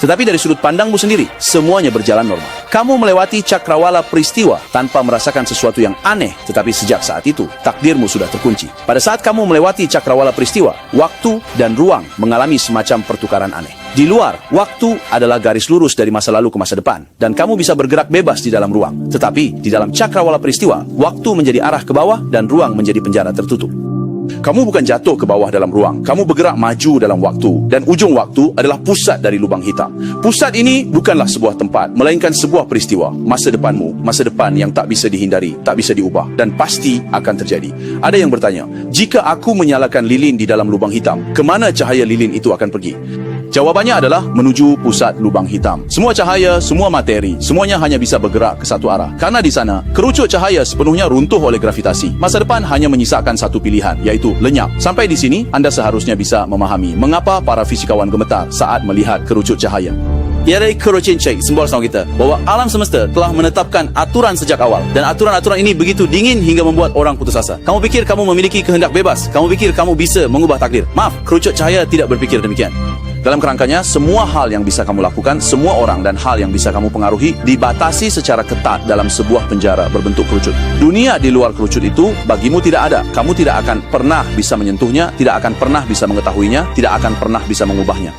Tetapi dari sudut pandangmu sendiri, semuanya berjalan normal. Kamu melewati cakrawala peristiwa tanpa merasakan sesuatu yang aneh, tetapi sejak saat itu, takdirmu sudah terkunci. Pada saat kamu melewati cakrawala peristiwa, waktu dan ruang mengalami semacam pertukaran aneh. Di luar, waktu adalah garis lurus dari masa lalu ke masa depan, dan kamu bisa bergerak bebas di dalam ruang. Tetapi, di dalam cakrawala peristiwa, waktu menjadi arah ke bawah dan ruang menjadi penjara tertutup. Kamu bukan jatuh ke bawah dalam ruang, kamu bergerak maju dalam waktu, dan ujung waktu adalah pusat dari lubang hitam. Pusat ini bukanlah sebuah tempat, melainkan sebuah peristiwa. Masa depanmu, masa depan yang tak bisa dihindari, tak bisa diubah, dan pasti akan terjadi. Ada yang bertanya, jika aku menyalakan lilin di dalam lubang hitam, kemana cahaya lilin itu akan pergi? Jawabannya adalah menuju pusat lubang hitam. Semua cahaya, semua materi, semuanya hanya bisa bergerak ke satu arah. Karena di sana, kerucut cahaya sepenuhnya runtuh oleh gravitasi. Masa depan hanya menyisakan satu pilihan, yaitu lenyap. Sampai di sini, Anda seharusnya bisa memahami mengapa para fisikawan gemetar saat melihat kerucut cahaya. Ialah kerucut cahaya, simbol sama kita, bahwa alam semesta telah menetapkan aturan sejak awal. Dan aturan-aturan ini begitu dingin hingga membuat orang putus asa. Kamu pikir kamu memiliki kehendak bebas? Kamu pikir kamu bisa mengubah takdir? Maaf, kerucut cahaya tidak berpikir demikian. Dalam kerangkanya, semua hal yang bisa kamu lakukan, semua orang dan hal yang bisa kamu pengaruhi, dibatasi secara ketat dalam sebuah penjara berbentuk kerucut. Dunia di luar kerucut itu, bagimu tidak ada. Kamu tidak akan pernah bisa menyentuhnya, tidak akan pernah bisa mengetahuinya, tidak akan pernah bisa mengubahnya.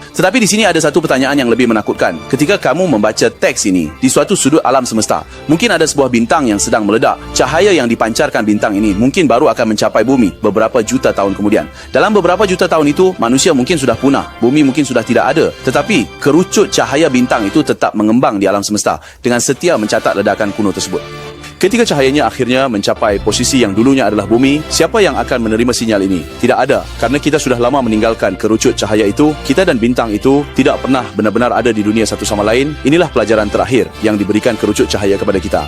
Tetapi di sini ada satu pertanyaan yang lebih menakutkan. Ketika kamu membaca teks ini di suatu sudut alam semesta, mungkin ada sebuah bintang yang sedang meledak. Cahaya yang dipancarkan bintang ini mungkin baru akan mencapai bumi beberapa juta tahun kemudian. Dalam beberapa juta tahun itu, manusia mungkin sudah punah, bumi mungkin sudah tidak ada. Tetapi kerucut cahaya bintang itu tetap mengembang di alam semesta dengan setia mencatat ledakan kuno tersebut. Ketika cahayanya akhirnya mencapai posisi yang dulunya adalah bumi, siapa yang akan menerima sinyal ini? Tidak ada, karena kita sudah lama meninggalkan kerucut cahaya itu. Kita dan bintang itu tidak pernah benar-benar ada di dunia satu sama lain. Inilah pelajaran terakhir yang diberikan kerucut cahaya kepada kita.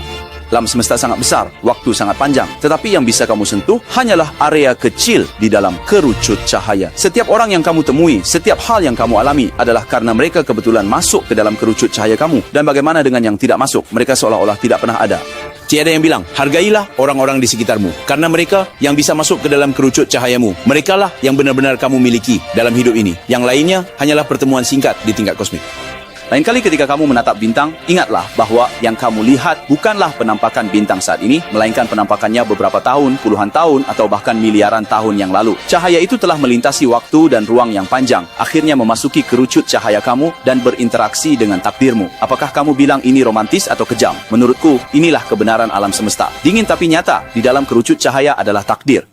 Alam semesta sangat besar, waktu sangat panjang, tetapi yang bisa kamu sentuh hanyalah area kecil di dalam kerucut cahaya. Setiap orang yang kamu temui, setiap hal yang kamu alami adalah karena mereka kebetulan masuk ke dalam kerucut cahaya kamu. Dan bagaimana dengan yang tidak masuk? Mereka seolah-olah tidak pernah ada. Tiada yang bilang, hargailah orang-orang di sekitarmu, karena mereka yang bisa masuk ke dalam kerucut cahayamu. Merekalah yang benar-benar kamu miliki dalam hidup ini. Yang lainnya hanyalah pertemuan singkat di tingkat kosmik. Lain kali ketika kamu menatap bintang, ingatlah bahwa yang kamu lihat bukanlah penampakan bintang saat ini, melainkan penampakannya beberapa tahun, puluhan tahun, atau bahkan miliaran tahun yang lalu. Cahaya itu telah melintasi waktu dan ruang yang panjang, akhirnya memasuki kerucut cahaya kamu dan berinteraksi dengan takdirmu. Apakah kamu bilang ini romantis atau kejam? Menurutku, inilah kebenaran alam semesta. Dingin tapi nyata, di dalam kerucut cahaya adalah takdir.